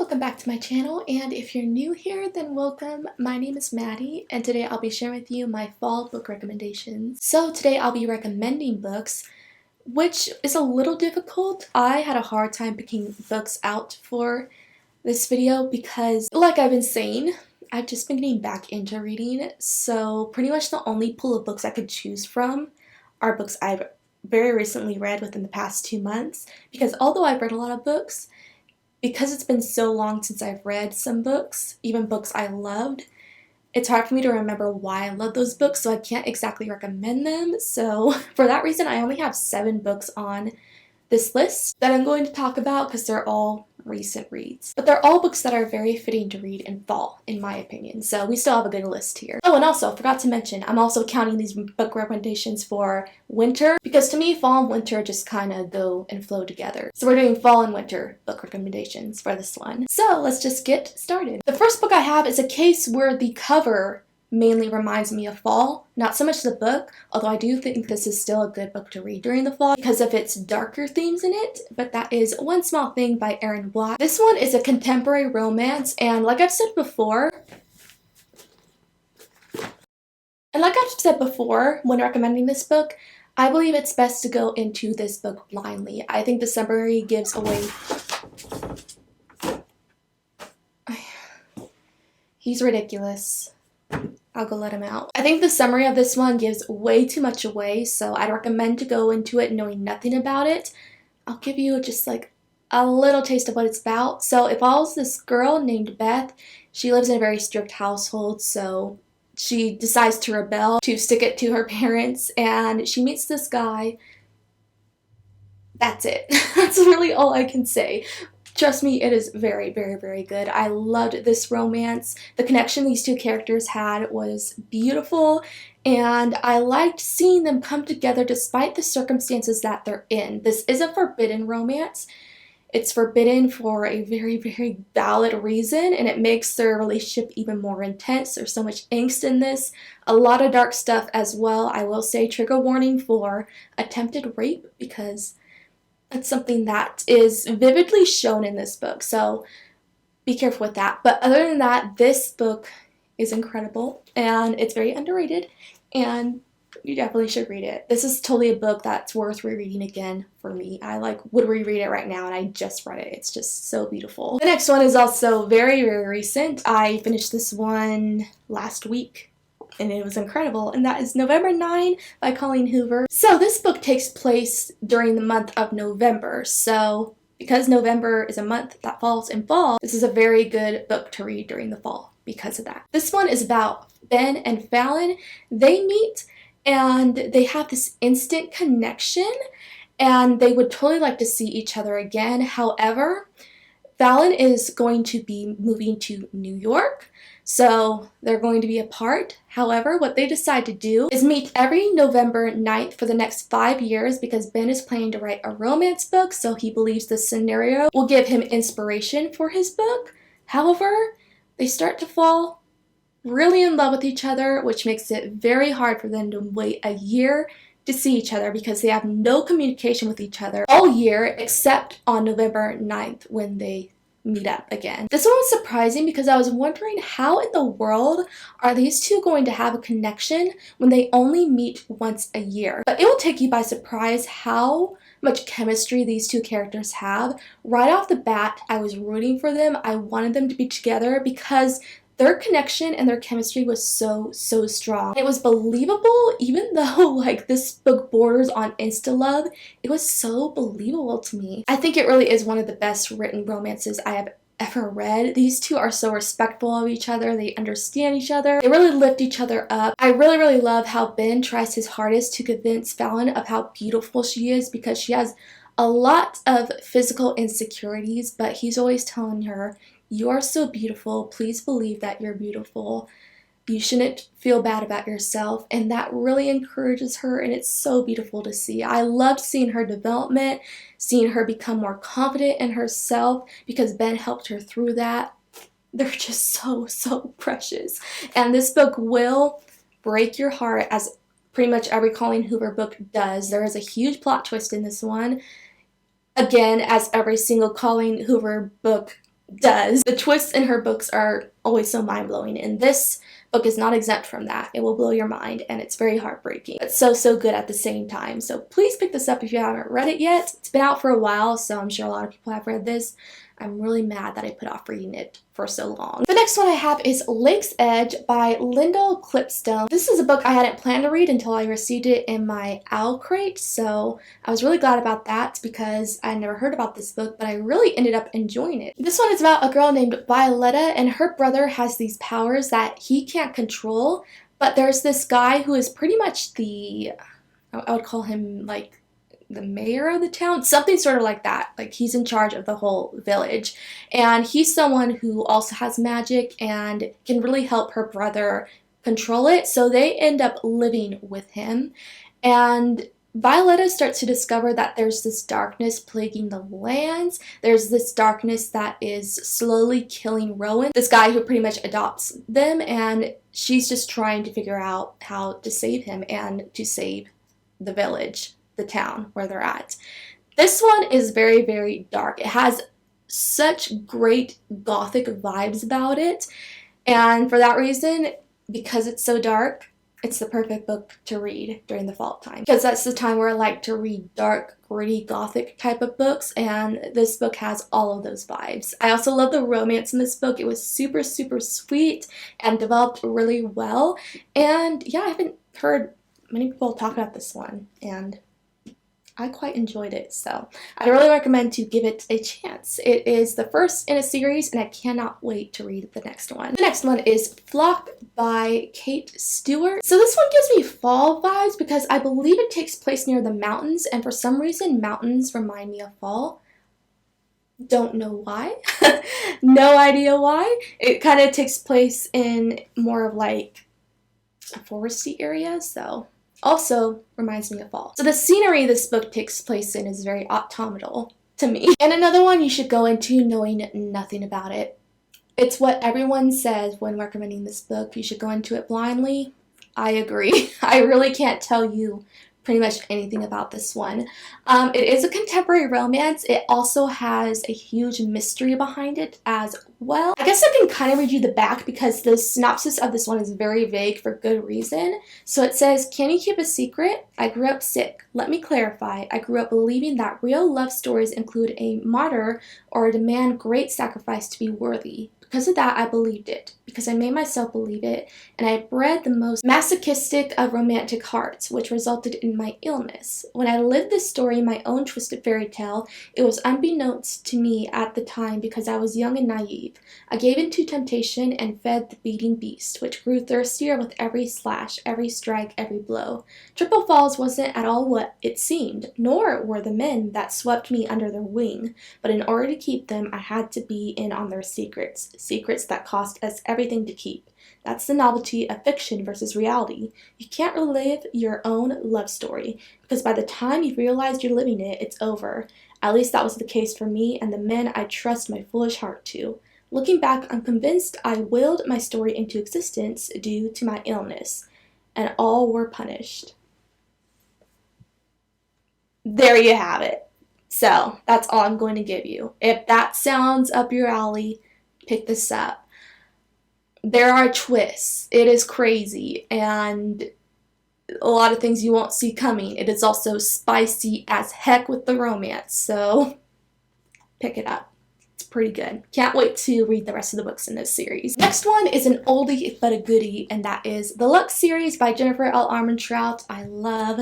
welcome back to my channel, and if you're new here, then welcome. My name is Maddie, and today I'll be sharing with you my fall book recommendations. So today I'll be recommending books, which is a little difficult. I had a hard time picking books out for this video because, like I've been saying, I've just been getting back into reading, so pretty much the only pool of books I could choose from are books I've very recently read within the past 2 months, because although I've read a lot of books, because it's been so long since I've read some books, even books I loved, it's hard for me to remember why I love those books, so I can't exactly recommend them. So for that reason, I only have 7 books on this list that I'm going to talk about because they're all recent reads. But they're all books that are very fitting to read in fall, in my opinion, so we still have a good list here. Oh, and also, forgot to mention, I'm also counting these book recommendations for winter, because to me, fall and winter just kind of go and flow together. So we're doing fall and winter book recommendations for this one. So let's just get started. The first book I have is a case where the cover mainly reminds me of fall, not so much the book, although I do think this is still a good book to read during the fall because of its darker themes in it, but that is One Small Thing by Erin Black. This one is a contemporary romance, and like I've said before, when recommending this book, I believe it's best to go into this book blindly. I think the summary gives away... He's ridiculous. I'll go let him out. I think the summary of this one gives way too much away, so I'd recommend to go into it knowing nothing about it. I'll give you just like a little taste of what it's about. So it follows this girl named Beth. She lives in a very strict household, so she decides to rebel, to stick it to her parents, and she meets this guy. That's it. That's really all I can say. Trust me, it is very, very, very good. I loved this romance. The connection these two characters had was beautiful, and I liked seeing them come together despite the circumstances that they're in. This is a forbidden romance. It's forbidden for a very, very valid reason, and it makes their relationship even more intense. There's so much angst in this. A lot of dark stuff as well. I will say trigger warning for attempted rape, because that's something that is vividly shown in this book, so be careful with that. But other than that, this book is incredible, and it's very underrated, and you definitely should read it. This is totally a book that's worth rereading again for me. I would reread it right now, and I just read it. It's just so beautiful. The next one is also very, very recent. I finished this one last week, and it was incredible, and that is November 9 by Colleen Hoover. So this book takes place during the month of November, so because November is a month that falls in fall, this is a very good book to read during the fall because of that. This one is about Ben and Fallon. They meet, and they have this instant connection, and they would totally like to see each other again. However, Fallon is going to be moving to New York, so they're going to be apart. However, what they decide to do is meet every November 9th for the next 5 years, because Ben is planning to write a romance book, so he believes this scenario will give him inspiration for his book. However, they start to fall really in love with each other, which makes it very hard for them to wait a year to see each other, because they have no communication with each other all year except on November 9th when they meet up again. This one was surprising because I was wondering how in the world are these two going to have a connection when they only meet once a year. But it will take you by surprise how much chemistry these two characters have. Right off the bat, I was rooting for them. I wanted them to be together because their connection and their chemistry was so, so strong. It was believable, even though this book borders on insta-love. It was so believable to me. I think it really is one of the best written romances I have ever read. These two are so respectful of each other. They understand each other. They really lift each other up. I really, really love how Ben tries his hardest to convince Fallon of how beautiful she is, because she has a lot of physical insecurities, but he's always telling her, "You are so beautiful. Please believe that you're beautiful. You shouldn't feel bad about yourself." And that really encourages her, and it's so beautiful to see. I loved seeing her development, seeing her become more confident in herself, because Ben helped her through that. They're just so, so precious. And this book will break your heart, as pretty much every Colleen Hoover book does. There is a huge plot twist in this one. Again, as every single Colleen Hoover book does. The twists in her books are always so mind-blowing, and this book is not exempt from that. It will blow your mind, and it's very heartbreaking. It's so, so good at the same time. So please pick this up if you haven't read it yet. It's been out for a while, so I'm sure a lot of people have read this. I'm really mad that I put off reading it for so long. The next one I have is Lake's Edge by Lyndall Clipstone. This is a book I hadn't planned to read until I received it in my owl crate, so I was really glad about that because I never heard about this book, but I really ended up enjoying it. This one is about a girl named Violetta, and her brother has these powers that he can't control, but there's this guy who is pretty much I would call him like the mayor of the town, something sort of like that. Like, he's in charge of the whole village, and he's someone who also has magic and can really help her brother control it, so they end up living with him. And Violetta starts to discover that there's this darkness plaguing the lands. There's this darkness that is slowly killing Rowan, this guy who pretty much adopts them, and she's just trying to figure out how to save him and to save the village, the town where they're at. This one is very, very dark. It has such great gothic vibes about it, and for that reason, because it's so dark, it's the perfect book to read during the fall time, because that's the time where I like to read dark, gritty, gothic type of books, and this book has all of those vibes. I also love the romance in this book. It was super, super sweet and developed really well, and yeah, I haven't heard many people talk about this one, and I quite enjoyed it, so I really recommend to give it a chance. It is the first in a series, and I cannot wait to read the next one. The next one is Flock by Kate Stewart. So this one gives me fall vibes because I believe it takes place near the mountains, and for some reason mountains remind me of fall. Don't know why. No idea why. It kind of takes place in more of like a foresty area, so also reminds me of fall. So the scenery this book takes place in is very autumnal to me. And another one you should go into knowing nothing about it. It's what everyone says when recommending this book. You should go into it blindly. I agree. I really can't tell you pretty much anything about this one. It is a contemporary romance. It also has a huge mystery behind it as well. I guess I can kind of read you the back because the synopsis of this one is very vague for good reason. So it says, "Can you keep a secret? I grew up sick. Let me clarify. I grew up believing that real love stories include a martyr or demand great sacrifice to be worthy. Because of that, I believed it, because I made myself believe it, and I bred the most masochistic of romantic hearts, which resulted in my illness. When I lived this story in my own twisted fairy tale, it was unbeknownst to me at the time because I was young and naive. I gave in to temptation and fed the beating beast, which grew thirstier with every slash, every strike, every blow. Triple Falls wasn't at all what it seemed, nor were the men that swept me under their wing, but in order to keep them, I had to be in on their secrets. Secrets that cost us everything to keep. That's the novelty of fiction versus reality. You can't relive your own love story, because by the time you've realized you're living it, it's over. At least that was the case for me and the men I trust my foolish heart to. Looking back, I'm convinced I willed my story into existence due to my illness, and all were punished." There you have it. So, that's all I'm going to give you. If that sounds up your alley, pick this up. There are twists. It is crazy, and a lot of things you won't see coming. It is also spicy as heck with the romance, so pick it up. It's pretty good. Can't wait to read the rest of the books in this series. Next one is an oldie but a goodie, and that is The Luck series by Jennifer L. Armentrout. I love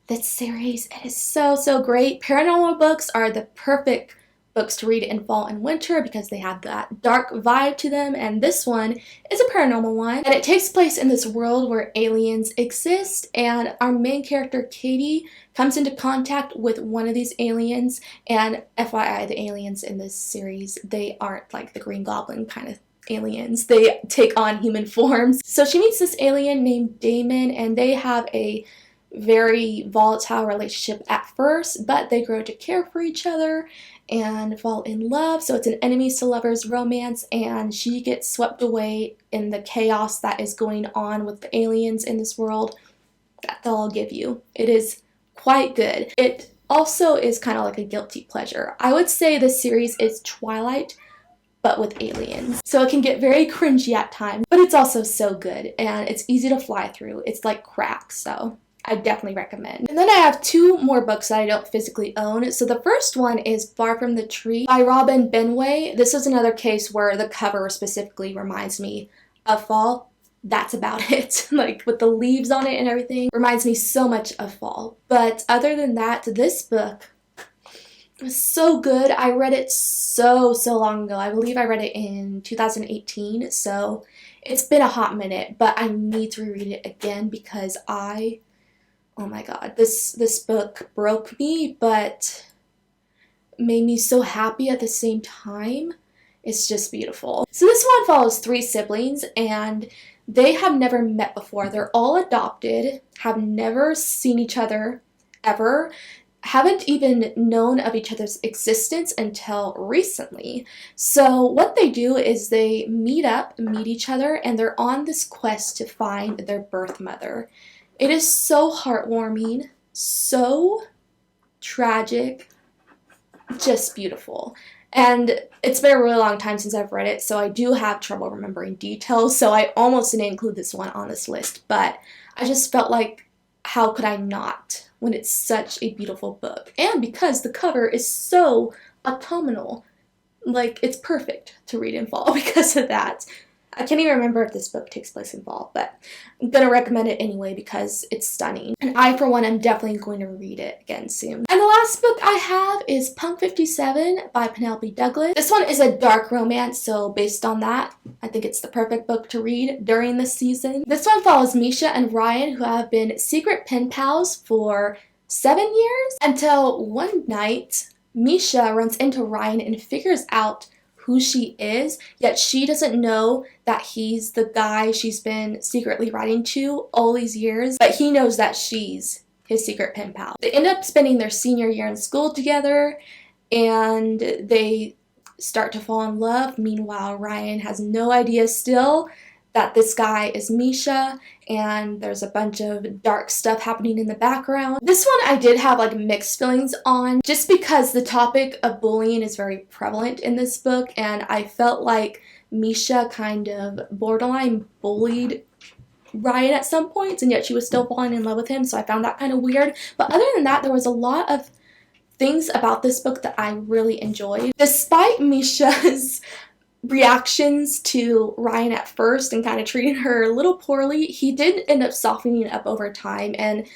this series. It is so, so great. Paranormal books are the perfect books to read in fall and winter because they have that dark vibe to them, and this one is a paranormal one, and it takes place in this world where aliens exist, and our main character Katie comes into contact with one of these aliens, and FYI, the aliens in this series, they aren't like the Green Goblin kind of aliens. They take on human forms. So she meets this alien named Damon, and they have a very volatile relationship at first, but they grow to care for each other and fall in love. So it's an enemies to lovers romance, and she gets swept away in the chaos that is going on with the aliens in this world. That's all I'll give you. It is quite good. It also is kind of like a guilty pleasure. I would say this series is Twilight but with aliens. So it can get very cringy at times, but it's also so good and it's easy to fly through. It's like crack, so I definitely recommend. And then I have 2 more books that I don't physically own. So the first one is Far From the Tree by Robin Benway. This is another case where the cover specifically reminds me of fall. That's about it. Like with the leaves on it and everything, reminds me so much of fall. But other than that, this book was so good. I read it so long ago. I believe I read it in 2018, so it's been a hot minute, but I need to reread it again because oh my god, this book broke me, but made me so happy at the same time. It's just beautiful. So this one follows 3 siblings, and they have never met before. They're all adopted, have never seen each other ever, haven't even known of each other's existence until recently. So what they do is they meet each other, and they're on this quest to find their birth mother. It is so heartwarming, so tragic, just beautiful. And it's been a really long time since I've read it, so I do have trouble remembering details, so I almost didn't include this one on this list, but I just felt like, how could I not when it's such a beautiful book? And because the cover is so autumnal, like it's perfect to read in fall because of that. I can't even remember if this book takes place in fall, but I'm going to recommend it anyway because it's stunning. And I, for one, am definitely going to read it again soon. And the last book I have is Punk 57 by Penelope Douglas. This one is a dark romance, so based on that, I think it's the perfect book to read during this season. This one follows Misha and Ryan, who have been secret pen pals for 7 years, until one night, Misha runs into Ryan and figures out who she is, yet she doesn't know that he's the guy she's been secretly writing to all these years, but he knows that she's his secret pen pal. They end up spending their senior year in school together, and they start to fall in love. Meanwhile, Ryan has no idea still that this guy is Misha, and there's a bunch of dark stuff happening in the background. This one I did have like mixed feelings on, just because the topic of bullying is very prevalent in this book, and I felt like Misha kind of borderline bullied Ryan at some points, and yet she was still falling in love with him, so I found that kind of weird. But other than that, there was a lot of things about this book that I really enjoyed. Despite Misha's reactions to Ryan at first and kind of treating her a little poorly, he did end up softening up over time, and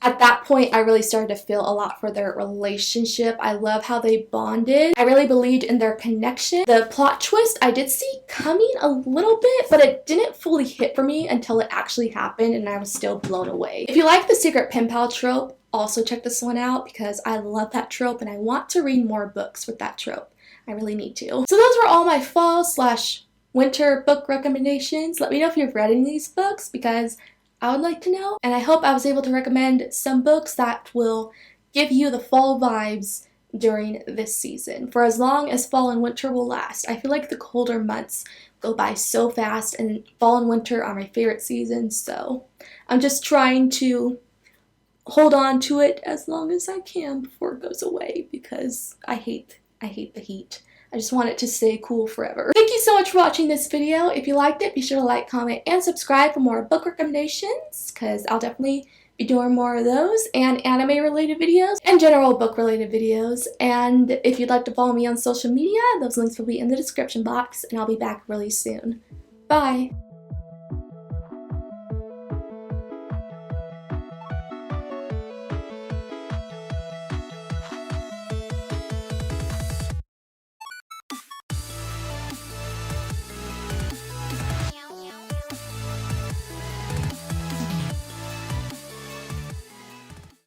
at that point I really started to feel a lot for their relationship. I love how they bonded. I really believed in their connection. The plot twist I did see coming a little bit, but it didn't fully hit for me until it actually happened, and I was still blown away. If you like the secret pen pal trope, also check this one out because I love that trope and I want to read more books with that trope. I really need to. So those were all my fall/winter book recommendations. Let me know if you've read any of these books because I would like to know. And I hope I was able to recommend some books that will give you the fall vibes during this season, for as long as fall and winter will last. I feel like the colder months go by so fast, and fall and winter are my favorite seasons, so I'm just trying to hold on to it as long as I can before it goes away because I hate the heat. I just want it to stay cool forever. Thank you so much for watching this video. If you liked it, be sure to like, comment, and subscribe for more book recommendations because I'll definitely be doing more of those, and anime-related videos, and general book-related videos. And if you'd like to follow me on social media, those links will be in the description box, and I'll be back really soon. Bye!